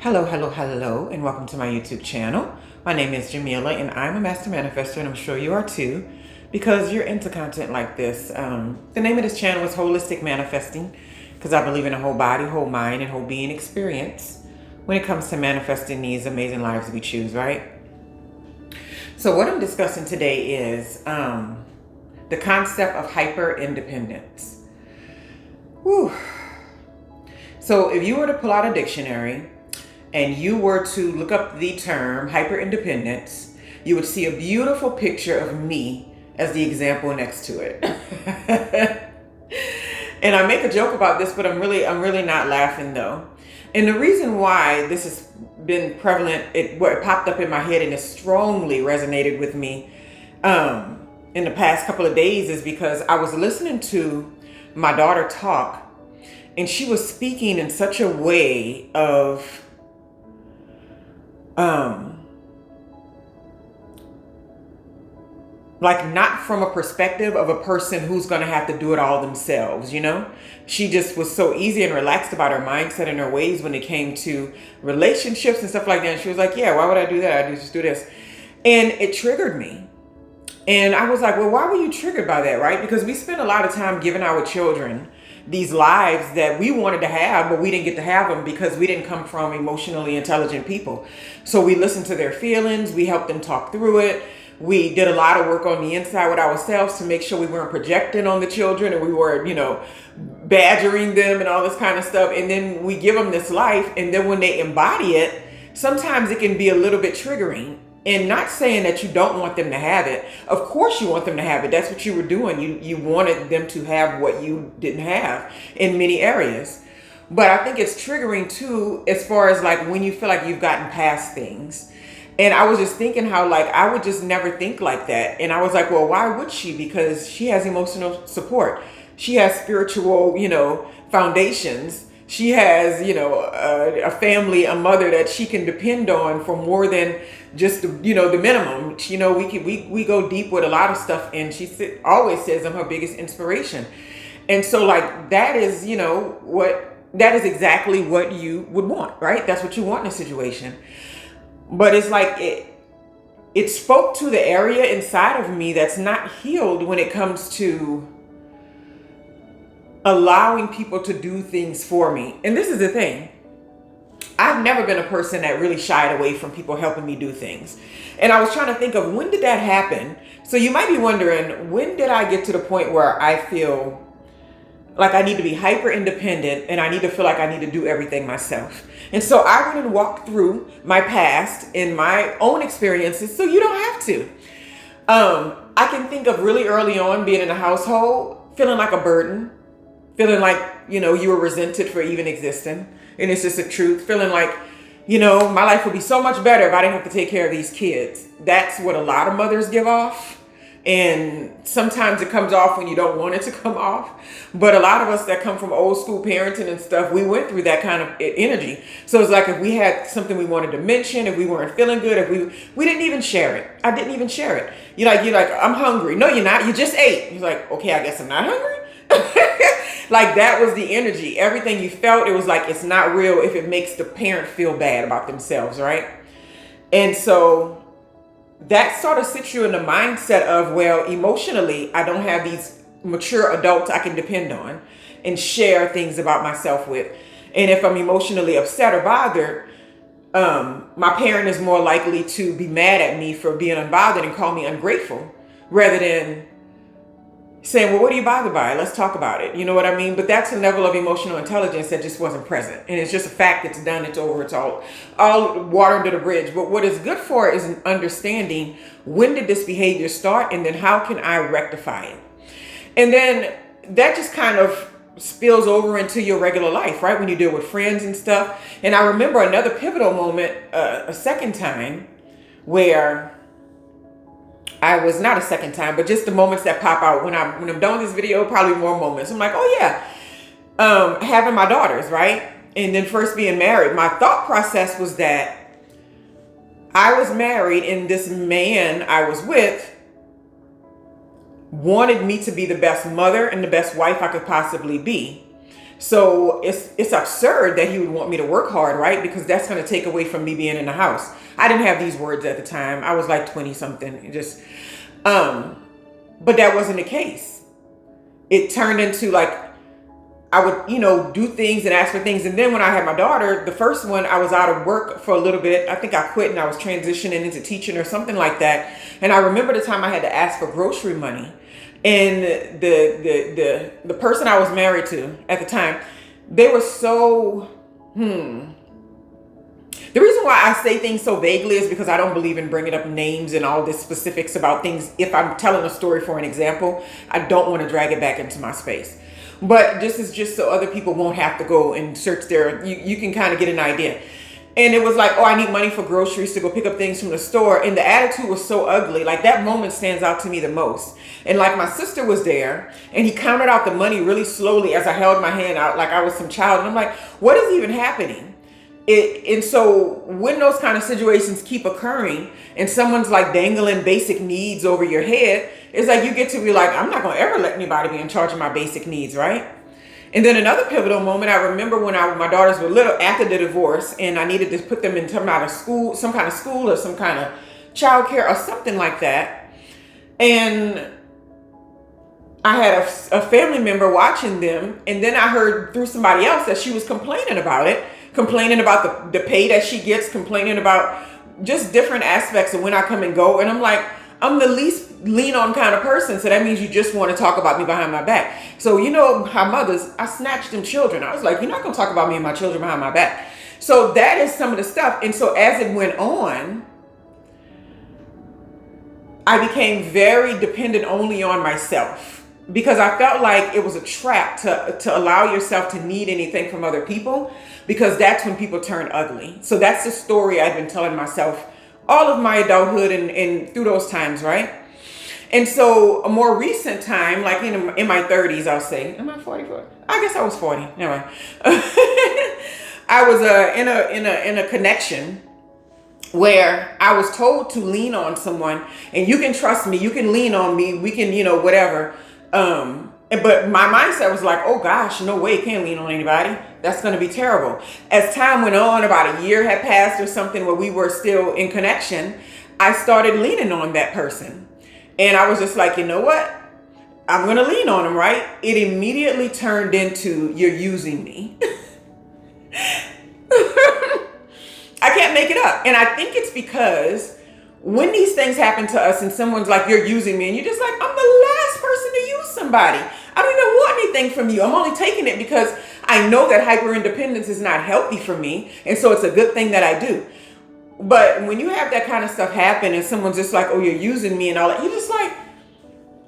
Hello, hello, hello, and welcome to my YouTube channel. My name is Jameelah, and I'm a master manifestor, and I'm sure you are too, because you're into content like this. The name of this channel is Holistic Manifesting, because I believe in a whole body, whole mind, and whole being experience when it comes to manifesting these amazing lives we choose, right? So what I'm discussing today is the concept of hyper-independence. Whew. So if you were to pull out a dictionary and you were to look up the term hyper-independence, you would see a beautiful picture of me as the example next to it. And I make a joke about this, but I'm really not laughing though. And the reason why this has been prevalent, it popped up in my head and it strongly resonated with me in the past couple of days, is because I was listening to my daughter talk, and she was speaking in such a way of like not from a perspective of a person who's going to have to do it all themselves, you know? She just was so easy and relaxed about her mindset and her ways when it came to relationships and stuff like that. And she was like, yeah, why would I do that? I just do this. And it triggered me. And I was like, well, why were you triggered by that, right? Because we spend a lot of time giving our children these lives that we wanted to have, but we didn't get to have them because we didn't come from emotionally intelligent people. So we listened to their feelings. We helped them talk through it. We did a lot of work on the inside with ourselves to make sure we weren't projecting on the children, and we were, badgering them and all this kind of stuff. And then we give them this life. And then when they embody it, sometimes it can be a little bit triggering. And not saying that you don't want them to have it. Of course you want them to have it. That's what you were doing. You wanted them to have what you didn't have in many areas. But I think it's triggering too, as far as like when you feel like you've gotten past things. And I was just thinking how like I would just never think like that. And I was like, well, why would she? Because she has emotional support. She has spiritual, foundations. She has, a family, a mother that she can depend on for more than just, the minimum. We go deep with a lot of stuff, and she always says I'm her biggest inspiration. And so like that is, that is exactly what you would want, right? That's what you want in a situation. But it's like it spoke to the area inside of me that's not healed when it comes to allowing people to do things for me. And this is the thing. I've never been a person that really shied away from people helping me do things. And I was trying to think of, when did that happen? So you might be wondering, when did I get to the point where I feel like I need to be hyper independent and I need to feel like I need to do everything myself? And so I went and walked through my past and my own experiences so you don't have to. I can think of really early on being in a household, feeling like a burden, feeling like, you were resented for even existing. And it's just the truth. Feeling like, my life would be so much better if I didn't have to take care of these kids. That's what a lot of mothers give off. And sometimes it comes off when you don't want it to come off. But a lot of us that come from old school parenting and stuff, we went through that kind of energy. So it's like if we had something we wanted to mention, if we weren't feeling good, if we didn't even share it. I didn't even share it. You're like, I'm hungry. No, you're not. You just ate. You're like, okay, I guess I'm not hungry. Like that was the energy. Everything you felt, it was like, it's not real if it makes the parent feel bad about themselves, right? And so that sort of sits you in the mindset of, well, emotionally, I don't have these mature adults I can depend on and share things about myself with. And if I'm emotionally upset or bothered, my parent is more likely to be mad at me for being unbothered and call me ungrateful, rather than saying, well, what are you bothered by? Let's talk about it. You know what I mean? But that's a level of emotional intelligence that just wasn't present. And it's just a fact. It's done. It's over. It's all water under the bridge. But what it's good for is an understanding, when did this behavior start? And then how can I rectify it? And then that just kind of spills over into your regular life, right? When you deal with friends and stuff. And I remember another pivotal moment, a second time, where I was not a second time, but just the moments that pop out when I'm done with this video, probably more moments. I'm like, oh yeah, having my daughters, right? And then first being married. My thought process was that I was married and this man I was with wanted me to be the best mother and the best wife I could possibly be. So it's absurd that he would want me to work hard, right? Because that's going to take away from me being in the house. I didn't have these words at the time. I was like 20 something. But that wasn't the case. It turned into like, I would, do things and ask for things. And then when I had my daughter, the first one, I was out of work for a little bit. I think I quit and I was transitioning into teaching or something like that. And I remember the time I had to ask for grocery money. And the person I was married to at the time, they were so, The reason why I say things so vaguely is because I don't believe in bringing up names and all this specifics about things. If I'm telling a story for an example, I don't want to drag it back into my space. But this is just so other people won't have to go and search you can kind of get an idea. And it was like, oh, I need money for groceries to go pick up things from the store. And the attitude was so ugly. Like that moment stands out to me the most. And like my sister was there and he counted out the money really slowly as I held my hand out like I was some child. And I'm like, what is even happening? And so when those kind of situations keep occurring and someone's like dangling basic needs over your head, it's like you get to be like, I'm not going to ever let anybody be in charge of my basic needs, right? And then another pivotal moment, I remember when my daughters were little after the divorce and I needed to put them in some kind of school or some kind of childcare or something like that. And I had a family member watching them. And then I heard through somebody else that she was complaining about it, complaining about the pay that she gets, complaining about just different aspects of when I come and go. And I'm like, I'm the least lean on kind of person. So that means you just want to talk about me behind my back. So you know how mothers, I snatched them children. I was like, you're not going to talk about me and my children behind my back. So that is some of the stuff. And so as it went on, I became very dependent only on myself because I felt like it was a trap to allow yourself to need anything from other people, because that's when people turn ugly. So that's the story I've been telling myself all of my adulthood and through those times, right? And so a more recent time, like in my 30s, I'll say, am I 44? I guess I was 40. Anyway, I was in a connection where I was told to lean on someone, and you can trust me, you can lean on me, we can, whatever. But my mindset was like, oh gosh, no way, can't lean on anybody. That's going to be terrible. As time went on, about a year had passed or something where we were still in connection, I started leaning on that person. And I was just like, you know what? I'm going to lean on him, right? It immediately turned into, you're using me. I can't make it up. And I think it's because when these things happen to us and someone's like, you're using me, and you're just like, I'm the last person to use somebody. I don't even want anything from you. I'm only taking it because I know that hyper-independence is not healthy for me. And so it's a good thing that I do. But when you have that kind of stuff happen and someone's just like, oh, you're using me and all that, you're just like,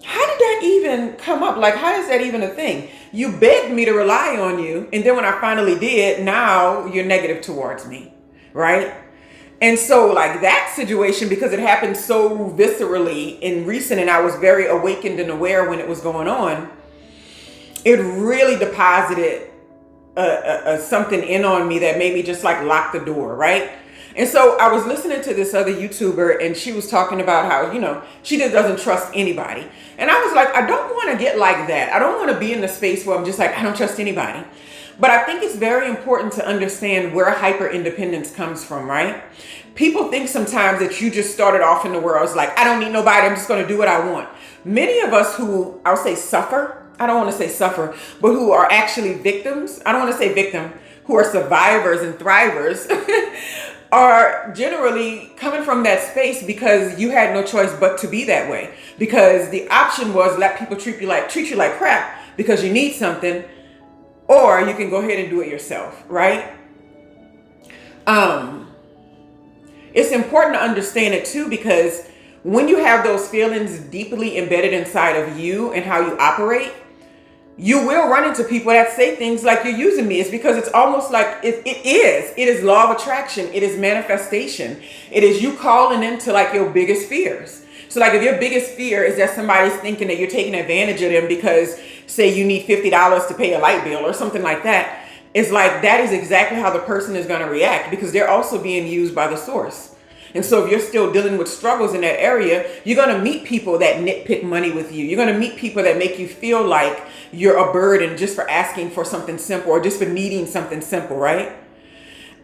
how did that even come up? Like, how is that even a thing? You begged me to rely on you. And then when I finally did, now you're negative towards me, right? And so like that situation, because it happened so viscerally and recent, and I was very awakened and aware when it was going on, it really deposited something in on me that made me just like lock the door, right? And so I was listening to this other YouTuber, and she was talking about how, she just doesn't trust anybody. And I was like, I don't want to get like that. I don't want to be in the space where I'm just like, I don't trust anybody. But I think it's very important to understand where hyper independence comes from, right? People think sometimes that you just started off in the world as like, I don't need nobody, I'm just going to do what I want. Many of us who, I'll say suffer, I don't want to say suffer, but who are actually victims, I don't want to say victim, who are survivors and thrivers, are generally coming from that space because you had no choice but to be that way. Because the option was let people treat you like crap because you need something, or you can go ahead and do it yourself, right? It's important to understand it too, because when you have those feelings deeply embedded inside of you and how you operate, you will run into people that say things like you're using me. It's because it's almost like it is law of attraction. It is manifestation. It is you calling into like your biggest fears. So like if your biggest fear is that somebody's thinking that you're taking advantage of them because say you need $50 to pay a light bill or something like that, it's like that is exactly how the person is going to react, because they're also being used by the source. And so if you're still dealing with struggles in that area, you're going to meet people that nitpick money with you. You're going to meet people that make you feel like you're a burden just for asking for something simple or just for needing something simple, right?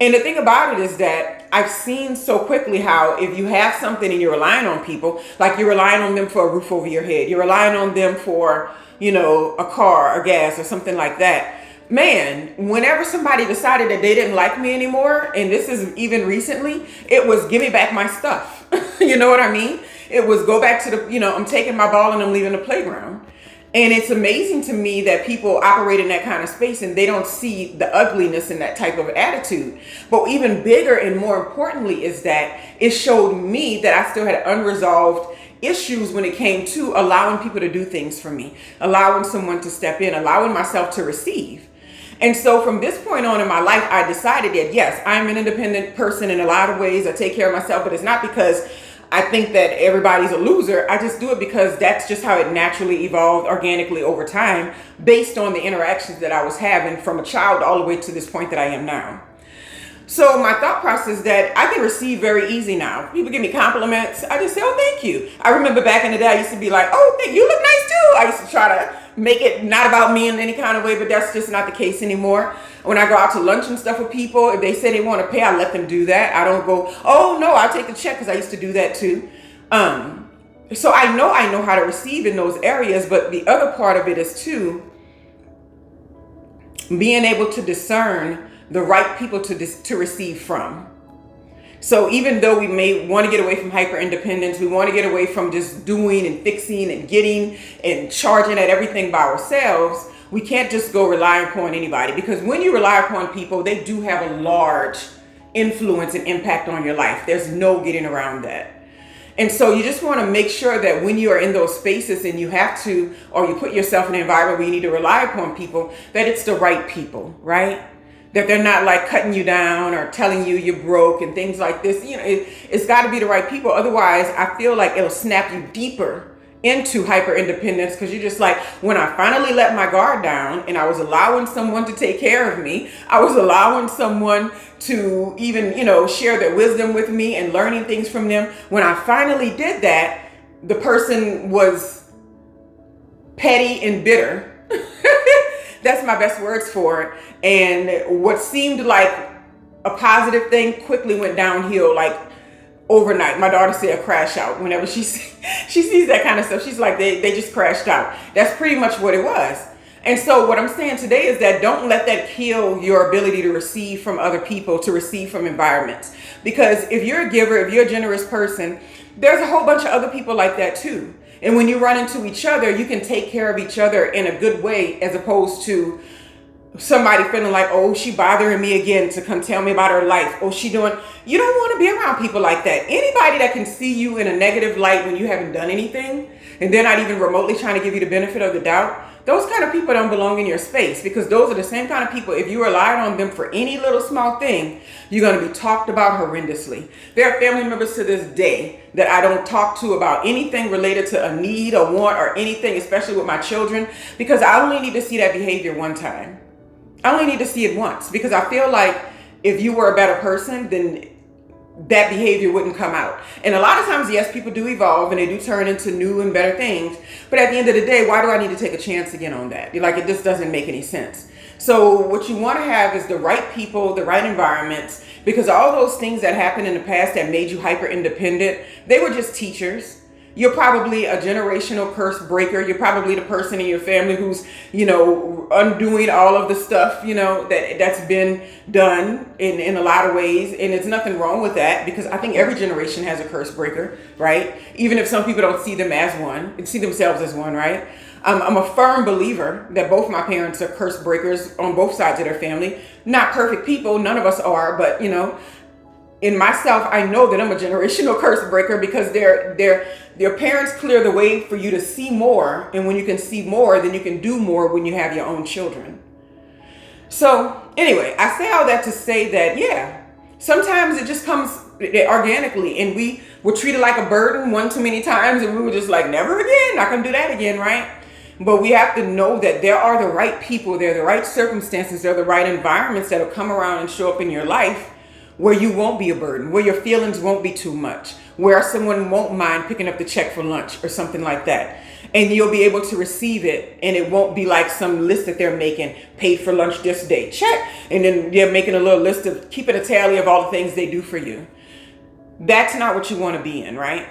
And the thing about it is that I've seen so quickly how if you have something and you're relying on people, like you're relying on them for a roof over your head, you're relying on them for, a car or gas or something like that. Man, whenever somebody decided that they didn't like me anymore, and this is even recently, it was give me back my stuff. You know what I mean? It was go back to I'm taking my ball and I'm leaving the playground. And it's amazing to me that people operate in that kind of space and they don't see the ugliness in that type of attitude. But even bigger and more importantly is that it showed me that I still had unresolved issues when it came to allowing people to do things for me, allowing someone to step in, allowing myself to receive. And so from this point on in my life, I decided that, yes, I'm an independent person in a lot of ways. I take care of myself, but it's not because I think that everybody's a loser. I just do it because that's just how it naturally evolved organically over time based on the interactions that I was having from a child all the way to this point that I am now. So my thought process is that I can receive very easy now. People give me compliments. I just say, oh, thank you. I remember back in the day, I used to be like, oh, thank you, look nice too. I used to try to make it not about me in any kind of way, but that's just not the case anymore. When I go out to lunch and stuff with people, if they say they want to pay, I let them do that. I don't go, oh no, I'll take the check, because I used to do that too. So I know how to receive in those areas, but the other part of it is too, being able to discern the right people to receive from. So even though we may want to get away from hyper independence, we want to get away from just doing and fixing and getting and charging at everything by ourselves, we can't just go rely upon anybody, because when you rely upon people, they do have a large influence and impact on your life. There's no getting around that. And so you just want to make sure that when you are in those spaces and you have to, or you put yourself in an environment where you need to rely upon people, that it's the right people, right? That they're not like cutting you down or telling you you're broke and things like this. It's got to be the right people. Otherwise, I feel like it'll snap you deeper into hyper independence, because you're just like, when I finally let my guard down and I was allowing someone to take care of me, I was allowing someone to even, share their wisdom with me and learning things from them. When I finally did that, the person was petty and bitter. That's my best words for it. And what seemed like a positive thing quickly went downhill, like overnight. My daughter said crash out. Whenever she sees that kind of stuff, she's like, they just crashed out. That's pretty much what it was. And so what I'm saying today is that don't let that kill your ability to receive from other people, to receive from environments. Because if you're a giver, if you're a generous person, there's a whole bunch of other people like that too. And when you run into each other, you can take care of each other in a good way, as opposed to somebody feeling like, oh, she bothering me again to come tell me about her life. Oh, she doing. You don't want to be around people like that. Anybody that can see you in a negative light when you haven't done anything, and they're not even remotely trying to give you the benefit of the doubt, those kind of people don't belong in your space, because those are the same kind of people, if you rely on them for any little small thing, you're going to be talked about horrendously. There are family members to this day that I don't talk to about anything related to a need, a want, or anything, especially with my children, because I only need to see that behavior one time. I only need to see it once, because I feel like if you were a better person, then that behavior wouldn't come out. And a lot of times, yes, people do evolve and they do turn into new and better things. But at the end of the day, why do I need to take a chance again on that? Like, it just doesn't make any sense. So what you want to have is the right people, the right environments, because all those things that happened in the past that made you hyper independent, they were just teachers. You're probably a generational curse breaker. You're probably the person in your family who's, undoing all of the stuff, that's been done in a lot of ways. And there's nothing wrong with that, because I think every generation has a curse breaker, right? Even if some people don't see them as one and see themselves as one, right? I'm a firm believer that both my parents are curse breakers on both sides of their family. Not perfect people. None of us are, but, in myself, I know that I'm a generational curse breaker, because their parents clear the way for you to see more. And when you can see more, then you can do more when you have your own children. So anyway, I say all that to say that, yeah, sometimes it just comes organically, and we were treated like a burden one too many times, and we were just like, never again, not gonna do that again, right? But we have to know that there are the right people, there are the right circumstances, there are the right environments that'll come around and show up in your life where you won't be a burden, where your feelings won't be too much, where someone won't mind picking up the check for lunch or something like that. And you'll be able to receive it, and it won't be like some list that they're making, paid for lunch this day, check. And then they're making a little list of keeping a tally of all the things they do for you. That's not what you want to be in, right?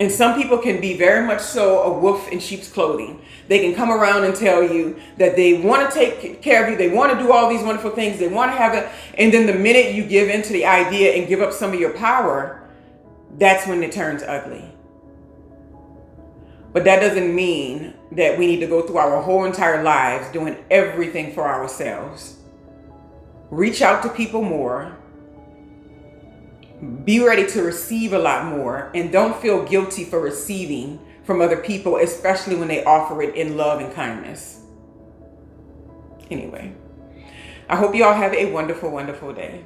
And some people can be very much so a wolf in sheep's clothing. They can come around and tell you that they want to take care of you. They want to do all these wonderful things. They want to have it. And then the minute you give into the idea and give up some of your power, that's when it turns ugly. But that doesn't mean that we need to go through our whole entire lives doing everything for ourselves. Reach out to people more. Be ready to receive a lot more, and don't feel guilty for receiving from other people, especially when they offer it in love and kindness. Anyway, I hope you all have a wonderful, wonderful day.